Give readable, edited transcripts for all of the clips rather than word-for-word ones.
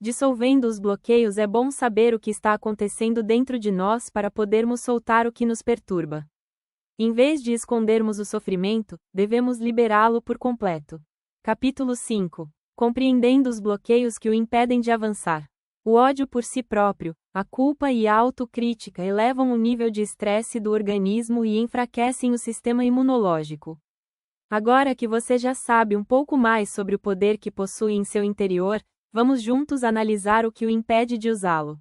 Dissolvendo os bloqueios, é bom saber o que está acontecendo dentro de nós para podermos soltar o que nos perturba. Em vez de escondermos o sofrimento, devemos liberá-lo por completo. Capítulo 5. Compreendendo os bloqueios que o impedem de avançar. O ódio por si próprio, a culpa e a autocrítica elevam o nível de estresse do organismo e enfraquecem o sistema imunológico. Agora que você já sabe um pouco mais sobre o poder que possui em seu interior, vamos juntos analisar o que o impede de usá-lo.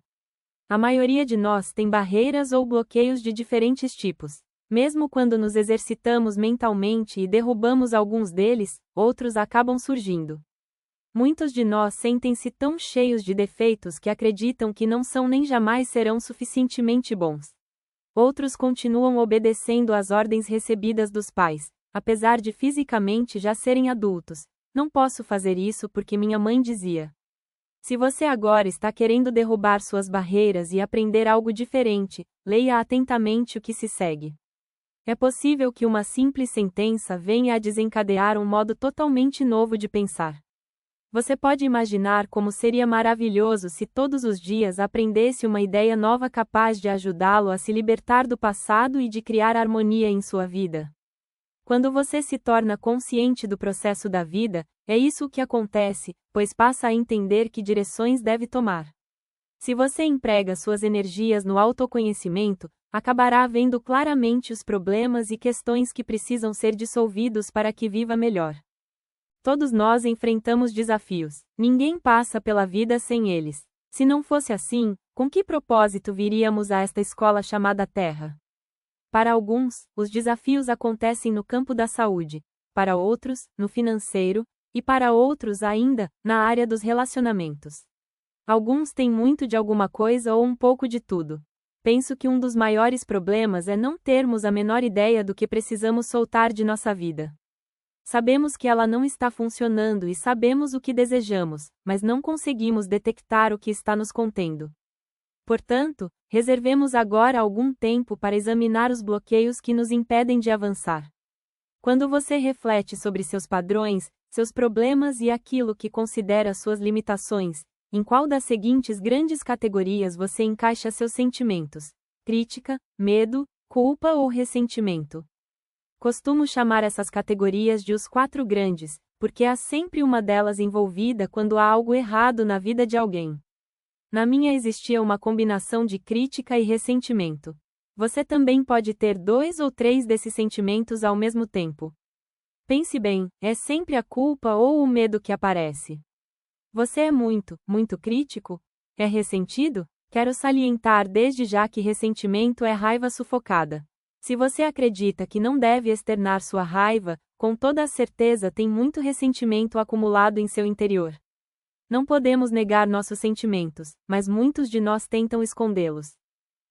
A maioria de nós tem barreiras ou bloqueios de diferentes tipos. Mesmo quando nos exercitamos mentalmente e derrubamos alguns deles, outros acabam surgindo. Muitos de nós sentem-se tão cheios de defeitos que acreditam que não são nem jamais serão suficientemente bons. Outros continuam obedecendo às ordens recebidas dos pais, apesar de fisicamente já serem adultos. Não posso fazer isso porque minha mãe dizia. Se você agora está querendo derrubar suas barreiras e aprender algo diferente, leia atentamente o que se segue. É possível que uma simples sentença venha a desencadear um modo totalmente novo de pensar. Você pode imaginar como seria maravilhoso se todos os dias aprendesse uma ideia nova capaz de ajudá-lo a se libertar do passado e de criar harmonia em sua vida. Quando você se torna consciente do processo da vida, é isso que acontece, pois passa a entender que direções deve tomar. Se você emprega suas energias no autoconhecimento, acabará vendo claramente os problemas e questões que precisam ser dissolvidos para que viva melhor. Todos nós enfrentamos desafios. Ninguém passa pela vida sem eles. Se não fosse assim, com que propósito viríamos a esta escola chamada Terra? Para alguns, os desafios acontecem no campo da saúde, para outros, no financeiro, e para outros ainda, na área dos relacionamentos. Alguns têm muito de alguma coisa ou um pouco de tudo. Penso que um dos maiores problemas é não termos a menor ideia do que precisamos soltar de nossa vida. Sabemos que ela não está funcionando e sabemos o que desejamos, mas não conseguimos detectar o que está nos contendo. Portanto, reservemos agora algum tempo para examinar os bloqueios que nos impedem de avançar. Quando você reflete sobre seus padrões, seus problemas e aquilo que considera suas limitações, em qual das seguintes grandes categorias você encaixa seus sentimentos? Crítica, medo, culpa ou ressentimento? Costumo chamar essas categorias de os 4 grandes, porque há sempre uma delas envolvida quando há algo errado na vida de alguém. Na minha existia uma combinação de crítica e ressentimento. Você também pode ter 2 ou 3 desses sentimentos ao mesmo tempo. Pense bem, é sempre a culpa ou o medo que aparece. Você é muito crítico? É ressentido? Quero salientar desde já que ressentimento é raiva sufocada. Se você acredita que não deve externar sua raiva, com toda a certeza tem muito ressentimento acumulado em seu interior. Não podemos negar nossos sentimentos, mas muitos de nós tentam escondê-los.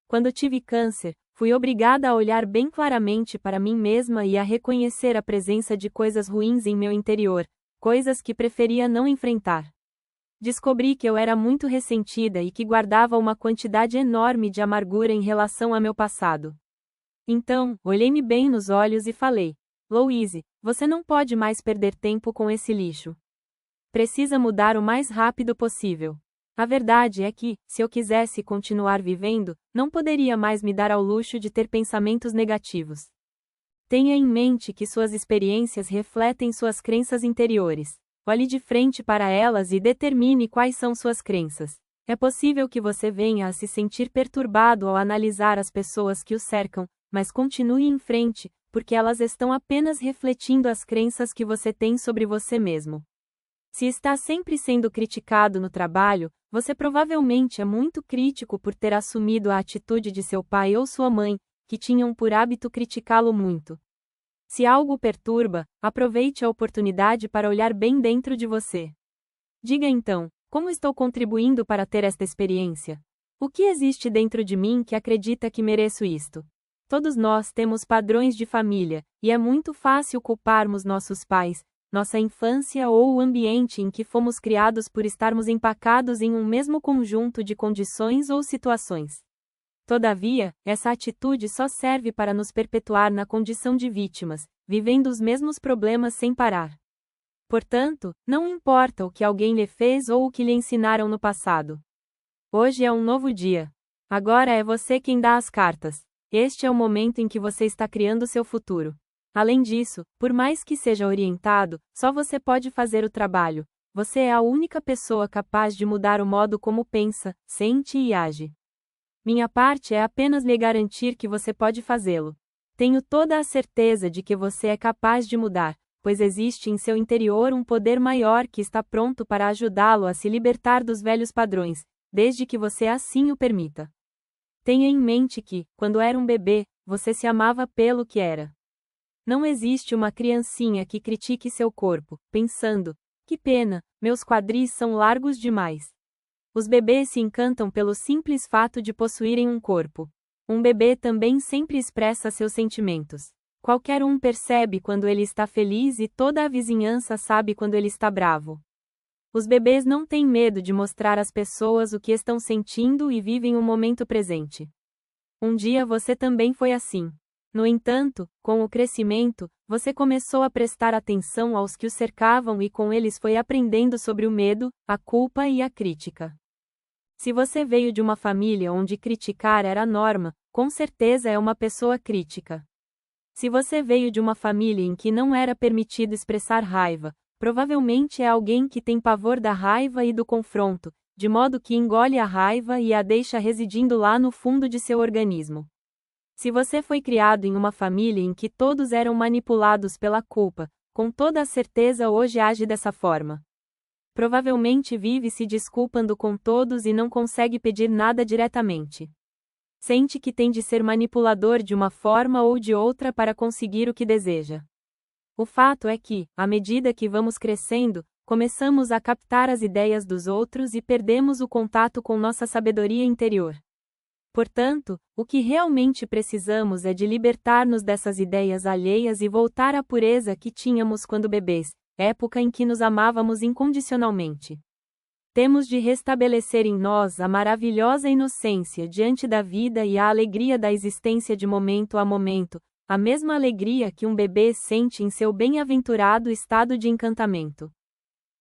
Quando tive câncer, fui obrigada a olhar bem claramente para mim mesma e a reconhecer a presença de coisas ruins em meu interior, coisas que preferia não enfrentar. Descobri que eu era muito ressentida e que guardava uma quantidade enorme de amargura em relação a meu passado. Então, olhei-me bem nos olhos e falei: Louise, você não pode mais perder tempo com esse lixo. Precisa mudar o mais rápido possível. A verdade é que, se eu quisesse continuar vivendo, não poderia mais me dar ao luxo de ter pensamentos negativos. Tenha em mente que suas experiências refletem suas crenças interiores. Olhe de frente para elas e determine quais são suas crenças. É possível que você venha a se sentir perturbado ao analisar as pessoas que o cercam, mas continue em frente, porque elas estão apenas refletindo as crenças que você tem sobre você mesmo. Se está sempre sendo criticado no trabalho, você provavelmente é muito crítico por ter assumido a atitude de seu pai ou sua mãe, que tinham por hábito criticá-lo muito. Se algo o perturba, aproveite a oportunidade para olhar bem dentro de você. Diga então, como estou contribuindo para ter esta experiência? O que existe dentro de mim que acredita que mereço isto? Todos nós temos padrões de família, e é muito fácil culparmos nossos pais, nossa infância ou o ambiente em que fomos criados por estarmos empacados em um mesmo conjunto de condições ou situações. Todavia, essa atitude só serve para nos perpetuar na condição de vítimas, vivendo os mesmos problemas sem parar. Portanto, não importa o que alguém lhe fez ou o que lhe ensinaram no passado. Hoje é um novo dia. Agora é você quem dá as cartas. Este é o momento em que você está criando seu futuro. Além disso, por mais que seja orientado, só você pode fazer o trabalho. Você é a única pessoa capaz de mudar o modo como pensa, sente e age. Minha parte é apenas lhe garantir que você pode fazê-lo. Tenho toda a certeza de que você é capaz de mudar, pois existe em seu interior um poder maior que está pronto para ajudá-lo a se libertar dos velhos padrões, desde que você assim o permita. Tenha em mente que, quando era um bebê, você se amava pelo que era. Não existe uma criancinha que critique seu corpo, pensando: que pena, meus quadris são largos demais. Os bebês se encantam pelo simples fato de possuírem um corpo. Um bebê também sempre expressa seus sentimentos. Qualquer um percebe quando ele está feliz e toda a vizinhança sabe quando ele está bravo. Os bebês não têm medo de mostrar às pessoas o que estão sentindo e vivem o momento presente. Um dia você também foi assim. No entanto, com o crescimento, você começou a prestar atenção aos que o cercavam e com eles foi aprendendo sobre o medo, a culpa e a crítica. Se você veio de uma família onde criticar era a norma, com certeza é uma pessoa crítica. Se você veio de uma família em que não era permitido expressar raiva, provavelmente é alguém que tem pavor da raiva e do confronto, de modo que engole a raiva e a deixa residindo lá no fundo de seu organismo. Se você foi criado em uma família em que todos eram manipulados pela culpa, com toda a certeza hoje age dessa forma. Provavelmente vive se desculpando com todos e não consegue pedir nada diretamente. Sente que tem de ser manipulador de uma forma ou de outra para conseguir o que deseja. O fato é que, à medida que vamos crescendo, começamos a captar as ideias dos outros e perdemos o contato com nossa sabedoria interior. Portanto, o que realmente precisamos é de libertar-nos dessas ideias alheias e voltar à pureza que tínhamos quando bebês, época em que nos amávamos incondicionalmente. Temos de restabelecer em nós a maravilhosa inocência diante da vida e a alegria da existência de momento a momento, a mesma alegria que um bebê sente em seu bem-aventurado estado de encantamento.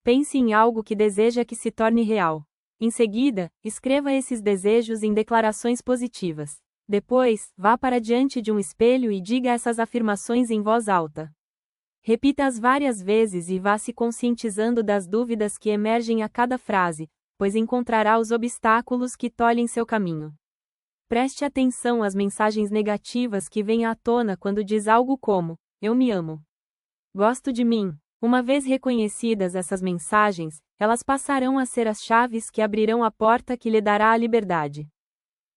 Pense em algo que deseja que se torne real. Em seguida, escreva esses desejos em declarações positivas. Depois, vá para diante de um espelho e diga essas afirmações em voz alta. Repita-as várias vezes e vá se conscientizando das dúvidas que emergem a cada frase, pois encontrará os obstáculos que tolhem seu caminho. Preste atenção às mensagens negativas que vêm à tona quando diz algo como: eu me amo. Gosto de mim. Uma vez reconhecidas essas mensagens, elas passarão a ser as chaves que abrirão a porta que lhe dará a liberdade.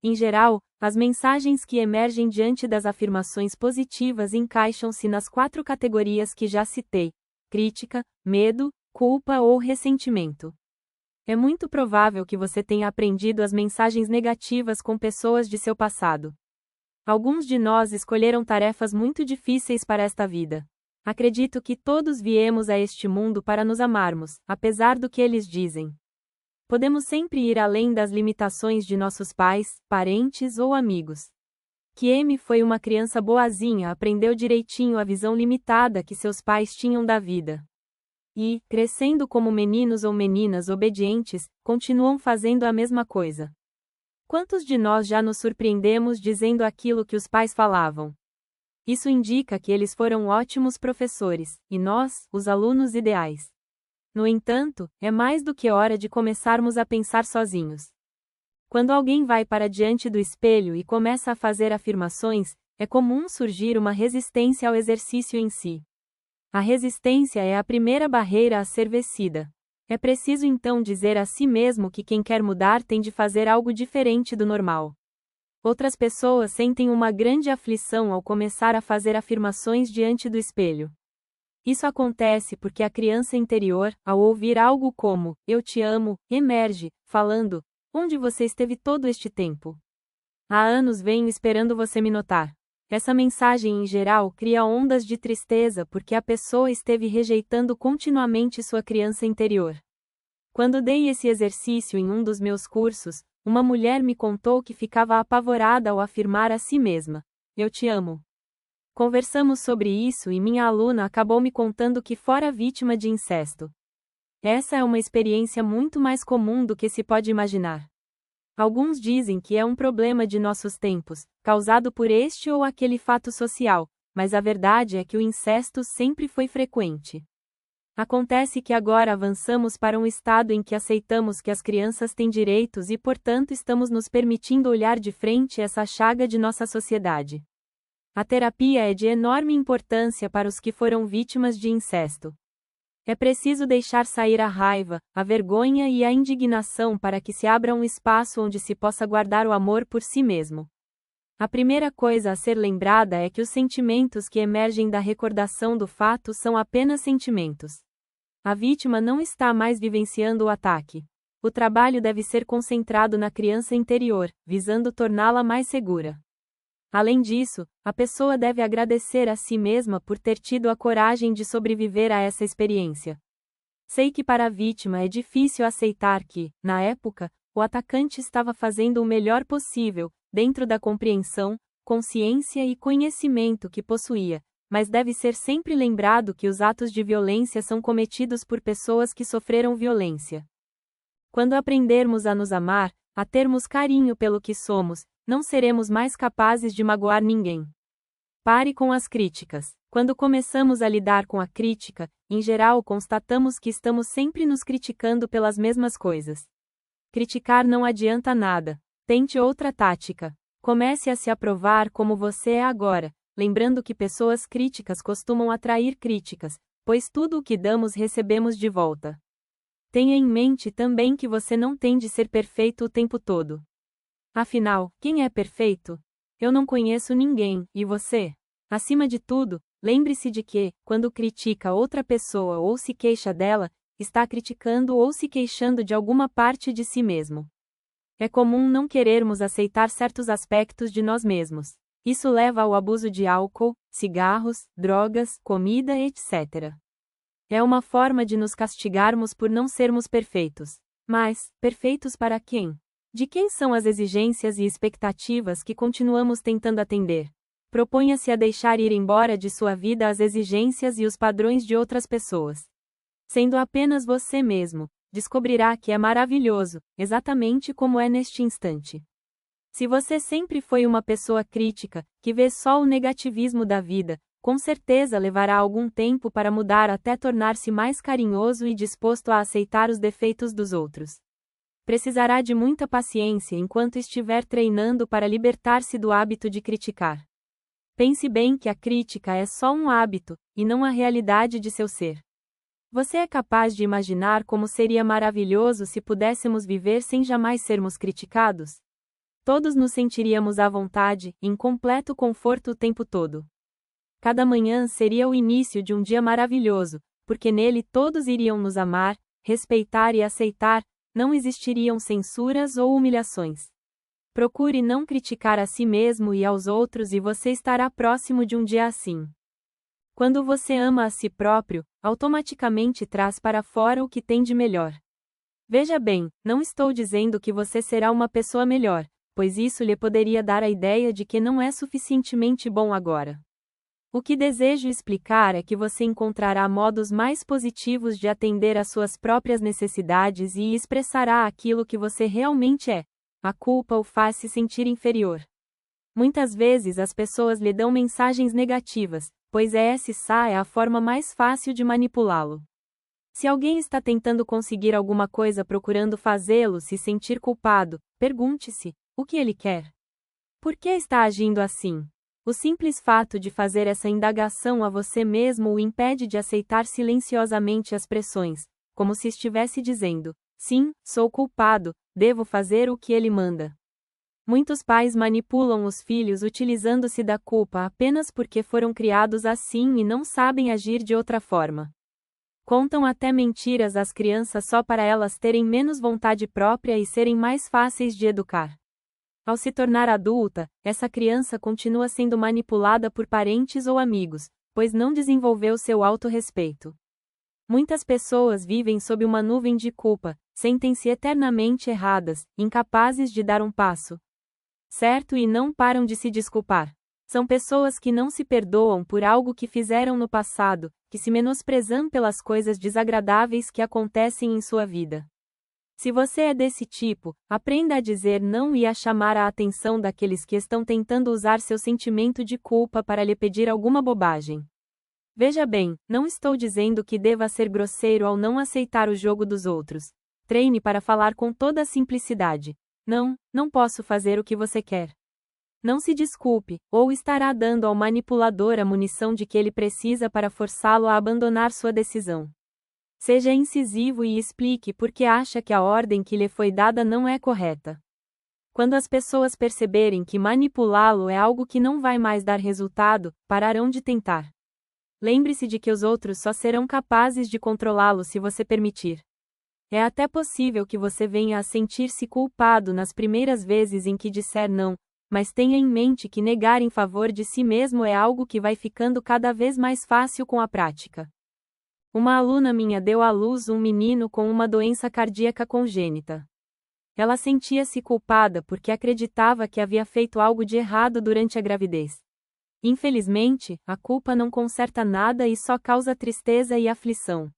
Em geral, as mensagens que emergem diante das afirmações positivas encaixam-se nas 4 categorias que já citei: crítica, medo, culpa ou ressentimento. É muito provável que você tenha aprendido as mensagens negativas com pessoas de seu passado. Alguns de nós escolheram tarefas muito difíceis para esta vida. Acredito que todos viemos a este mundo para nos amarmos, apesar do que eles dizem. Podemos sempre ir além das limitações de nossos pais, parentes ou amigos. Kiemi foi uma criança boazinha, aprendeu direitinho a visão limitada que seus pais tinham da vida. E, crescendo como meninos ou meninas obedientes, continuam fazendo a mesma coisa. Quantos de nós já nos surpreendemos dizendo aquilo que os pais falavam? Isso indica que eles foram ótimos professores, e nós, os alunos ideais. No entanto, é mais do que hora de começarmos a pensar sozinhos. Quando alguém vai para diante do espelho e começa a fazer afirmações, é comum surgir uma resistência ao exercício em si. A resistência é a primeira barreira a ser vencida. É preciso então dizer a si mesmo que quem quer mudar tem de fazer algo diferente do normal. Outras pessoas sentem uma grande aflição ao começar a fazer afirmações diante do espelho. Isso acontece porque a criança interior, ao ouvir algo como, eu te amo, emerge, falando, onde você esteve todo este tempo? Há anos venho esperando você me notar. Essa mensagem em geral cria ondas de tristeza porque a pessoa esteve rejeitando continuamente sua criança interior. Quando dei esse exercício em um dos meus cursos, uma mulher me contou que ficava apavorada ao afirmar a si mesma, eu te amo. Conversamos sobre isso e minha aluna acabou me contando que fora vítima de incesto. Essa é uma experiência muito mais comum do que se pode imaginar. Alguns dizem que é um problema de nossos tempos, causado por este ou aquele fato social, mas a verdade é que o incesto sempre foi frequente. Acontece que agora avançamos para um estado em que aceitamos que as crianças têm direitos e, portanto, estamos nos permitindo olhar de frente essa chaga de nossa sociedade. A terapia é de enorme importância para os que foram vítimas de incesto. É preciso deixar sair a raiva, a vergonha e a indignação para que se abra um espaço onde se possa guardar o amor por si mesmo. A primeira coisa a ser lembrada é que os sentimentos que emergem da recordação do fato são apenas sentimentos. A vítima não está mais vivenciando o ataque. O trabalho deve ser concentrado na criança interior, visando torná-la mais segura. Além disso, a pessoa deve agradecer a si mesma por ter tido a coragem de sobreviver a essa experiência. Sei que para a vítima é difícil aceitar que, na época, o atacante estava fazendo o melhor possível, dentro da compreensão, consciência e conhecimento que possuía, mas deve ser sempre lembrado que os atos de violência são cometidos por pessoas que sofreram violência. Quando aprendermos a nos amar, a termos carinho pelo que somos, não seremos mais capazes de magoar ninguém. Pare com as críticas. Quando começamos a lidar com a crítica, em geral constatamos que estamos sempre nos criticando pelas mesmas coisas. Criticar não adianta nada. Tente outra tática. Comece a se aprovar como você é agora, lembrando que pessoas críticas costumam atrair críticas, pois tudo o que damos recebemos de volta. Tenha em mente também que você não tem de ser perfeito o tempo todo. Afinal, quem é perfeito? Eu não conheço ninguém, e você? Acima de tudo, lembre-se de que, quando critica outra pessoa ou se queixa dela, está criticando ou se queixando de alguma parte de si mesmo. É comum não querermos aceitar certos aspectos de nós mesmos. Isso leva ao abuso de álcool, cigarros, drogas, comida, etc. É uma forma de nos castigarmos por não sermos perfeitos. Mas, perfeitos para quem? De quem são as exigências e expectativas que continuamos tentando atender? Proponha-se a deixar ir embora de sua vida as exigências e os padrões de outras pessoas. Sendo apenas você mesmo, descobrirá que é maravilhoso, exatamente como é neste instante. Se você sempre foi uma pessoa crítica, que vê só o negativismo da vida, com certeza levará algum tempo para mudar até tornar-se mais carinhoso e disposto a aceitar os defeitos dos outros. Precisará de muita paciência enquanto estiver treinando para libertar-se do hábito de criticar. Pense bem que a crítica é só um hábito, e não a realidade de seu ser. Você é capaz de imaginar como seria maravilhoso se pudéssemos viver sem jamais sermos criticados? Todos nos sentiríamos à vontade, em completo conforto o tempo todo. Cada manhã seria o início de um dia maravilhoso, porque nele todos iriam nos amar, respeitar e aceitar, não existiriam censuras ou humilhações. Procure não criticar a si mesmo e aos outros e você estará próximo de um dia assim. Quando você ama a si próprio, automaticamente traz para fora o que tem de melhor. Veja bem, não estou dizendo que você será uma pessoa melhor, pois isso lhe poderia dar a ideia de que não é suficientemente bom agora. O que desejo explicar é que você encontrará modos mais positivos de atender às suas próprias necessidades e expressará aquilo que você realmente é. A culpa o faz se sentir inferior. Muitas vezes as pessoas lhe dão mensagens negativas, pois essa é a forma mais fácil de manipulá-lo. Se alguém está tentando conseguir alguma coisa procurando fazê-lo se sentir culpado, pergunte-se: o que ele quer? Por que está agindo assim? O simples fato de fazer essa indagação a você mesmo o impede de aceitar silenciosamente as pressões, como se estivesse dizendo: sim, sou culpado, devo fazer o que ele manda. Muitos pais manipulam os filhos utilizando-se da culpa apenas porque foram criados assim e não sabem agir de outra forma. Contam até mentiras às crianças só para elas terem menos vontade própria e serem mais fáceis de educar. Ao se tornar adulta, essa criança continua sendo manipulada por parentes ou amigos, pois não desenvolveu seu autorrespeito. Muitas pessoas vivem sob uma nuvem de culpa, sentem-se eternamente erradas, incapazes de dar um passo certo e não param de se desculpar. São pessoas que não se perdoam por algo que fizeram no passado, que se menosprezam pelas coisas desagradáveis que acontecem em sua vida. Se você é desse tipo, aprenda a dizer não e a chamar a atenção daqueles que estão tentando usar seu sentimento de culpa para lhe pedir alguma bobagem. Veja bem, não estou dizendo que deva ser grosseiro ao não aceitar o jogo dos outros. Treine para falar com toda a simplicidade. Não posso fazer o que você quer. Não se desculpe, ou estará dando ao manipulador a munição de que ele precisa para forçá-lo a abandonar sua decisão. Seja incisivo e explique por que acha que a ordem que lhe foi dada não é correta. Quando as pessoas perceberem que manipulá-lo é algo que não vai mais dar resultado, pararão de tentar. Lembre-se de que os outros só serão capazes de controlá-lo se você permitir. É até possível que você venha a sentir-se culpado nas primeiras vezes em que disser não, mas tenha em mente que negar em favor de si mesmo é algo que vai ficando cada vez mais fácil com a prática. Uma aluna minha deu à luz um menino com uma doença cardíaca congênita. Ela sentia-se culpada porque acreditava que havia feito algo de errado durante a gravidez. Infelizmente, a culpa não conserta nada e só causa tristeza e aflição.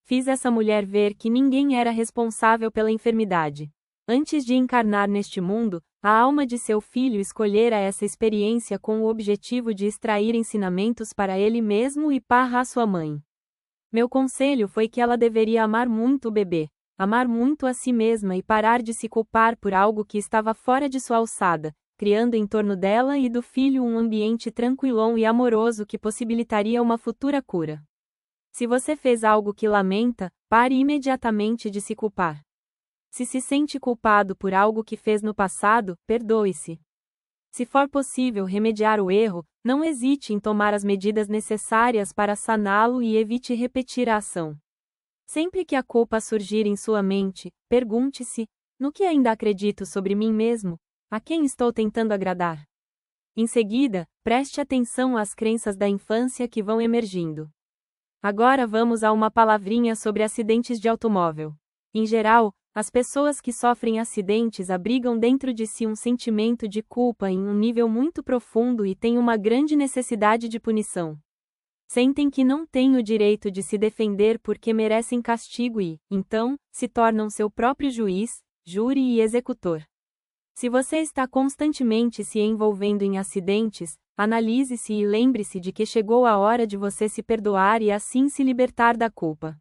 Fiz essa mulher ver que ninguém era responsável pela enfermidade. Antes de encarnar neste mundo, a alma de seu filho escolhera essa experiência com o objetivo de extrair ensinamentos para ele mesmo e para sua mãe. Meu conselho foi que ela deveria amar muito o bebê, amar muito a si mesma e parar de se culpar por algo que estava fora de sua alçada, criando em torno dela e do filho um ambiente tranquilão e amoroso que possibilitaria uma futura cura. Se você fez algo que lamenta, pare imediatamente de se culpar. Se sente culpado por algo que fez no passado, perdoe-se. Se for possível remediar o erro, não hesite em tomar as medidas necessárias para saná-lo e evite repetir a ação. Sempre que a culpa surgir em sua mente, pergunte-se: no que ainda acredito sobre mim mesmo? A quem estou tentando agradar? Em seguida, preste atenção às crenças da infância que vão emergindo. Agora vamos a uma palavrinha sobre acidentes de automóvel. Em geral, as pessoas que sofrem acidentes abrigam dentro de si um sentimento de culpa em um nível muito profundo e têm uma grande necessidade de punição. Sentem que não têm o direito de se defender porque merecem castigo e, então, se tornam seu próprio juiz, júri e executor. Se você está constantemente se envolvendo em acidentes, analise-se e lembre-se de que chegou a hora de você se perdoar e assim se libertar da culpa.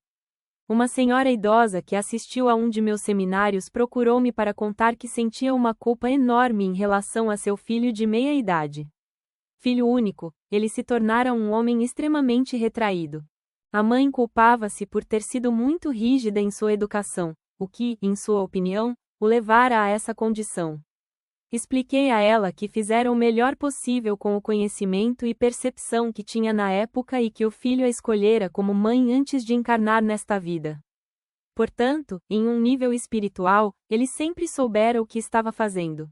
Uma senhora idosa que assistiu a um de meus seminários procurou-me para contar que sentia uma culpa enorme em relação a seu filho de meia idade. Filho único, ele se tornara um homem extremamente retraído. A mãe culpava-se por ter sido muito rígida em sua educação, o que, em sua opinião, o levara a essa condição. Expliquei a ela que fizera o melhor possível com o conhecimento e percepção que tinha na época e que o filho a escolhera como mãe antes de encarnar nesta vida. Portanto, em um nível espiritual, ele sempre soubera o que estava fazendo.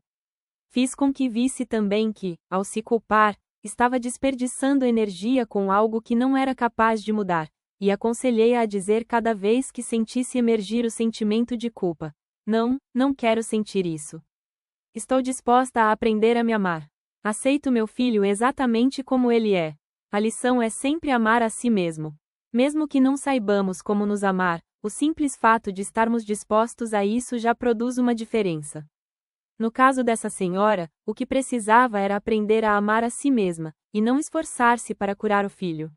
Fiz com que visse também que, ao se culpar, estava desperdiçando energia com algo que não era capaz de mudar, e aconselhei-a a dizer cada vez que sentisse emergir o sentimento de culpa: não quero sentir isso. Estou disposta a aprender a me amar. Aceito meu filho exatamente como ele é. A lição é sempre amar a si mesmo. Mesmo que não saibamos como nos amar, o simples fato de estarmos dispostos a isso já produz uma diferença. No caso dessa senhora, o que precisava era aprender a amar a si mesma, e não esforçar-se para curar o filho.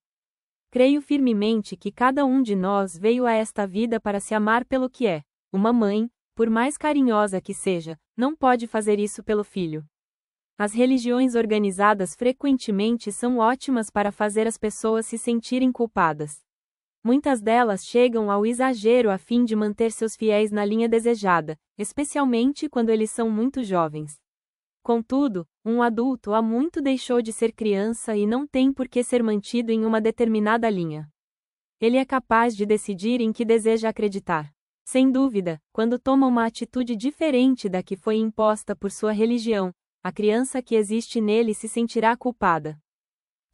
Creio firmemente que cada um de nós veio a esta vida para se amar pelo que é. Uma mãe, por mais carinhosa que seja, não pode fazer isso pelo filho. As religiões organizadas frequentemente são ótimas para fazer as pessoas se sentirem culpadas. Muitas delas chegam ao exagero a fim de manter seus fiéis na linha desejada, especialmente quando eles são muito jovens. Contudo, um adulto há muito deixou de ser criança e não tem por que ser mantido em uma determinada linha. Ele é capaz de decidir em que deseja acreditar. Sem dúvida, quando toma uma atitude diferente da que foi imposta por sua religião, a criança que existe nele se sentirá culpada.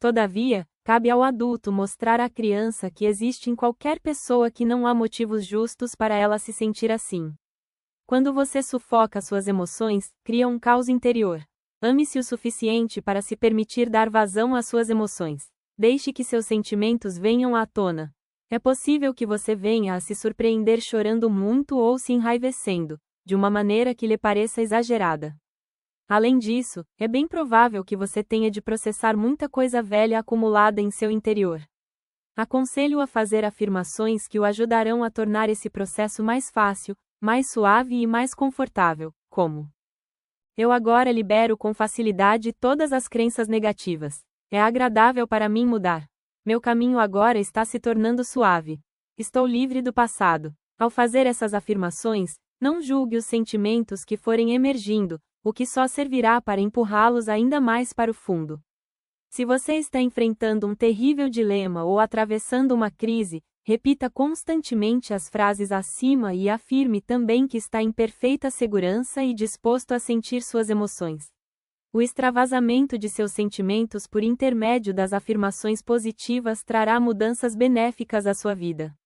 Todavia, cabe ao adulto mostrar à criança que existe em qualquer pessoa que não há motivos justos para ela se sentir assim. Quando você sufoca suas emoções, cria um caos interior. Ame-se o suficiente para se permitir dar vazão às suas emoções. Deixe que seus sentimentos venham à tona. É possível que você venha a se surpreender chorando muito ou se enraivecendo, de uma maneira que lhe pareça exagerada. Além disso, é bem provável que você tenha de processar muita coisa velha acumulada em seu interior. Aconselho a fazer afirmações que o ajudarão a tornar esse processo mais fácil, mais suave e mais confortável, como: eu agora libero com facilidade todas as crenças negativas. É agradável para mim mudar. Meu caminho agora está se tornando suave. Estou livre do passado. Ao fazer essas afirmações, não julgue os sentimentos que forem emergindo, o que só servirá para empurrá-los ainda mais para o fundo. Se você está enfrentando um terrível dilema ou atravessando uma crise, repita constantemente as frases acima e afirme também que está em perfeita segurança e disposto a sentir suas emoções. O extravasamento de seus sentimentos por intermédio das afirmações positivas trará mudanças benéficas à sua vida.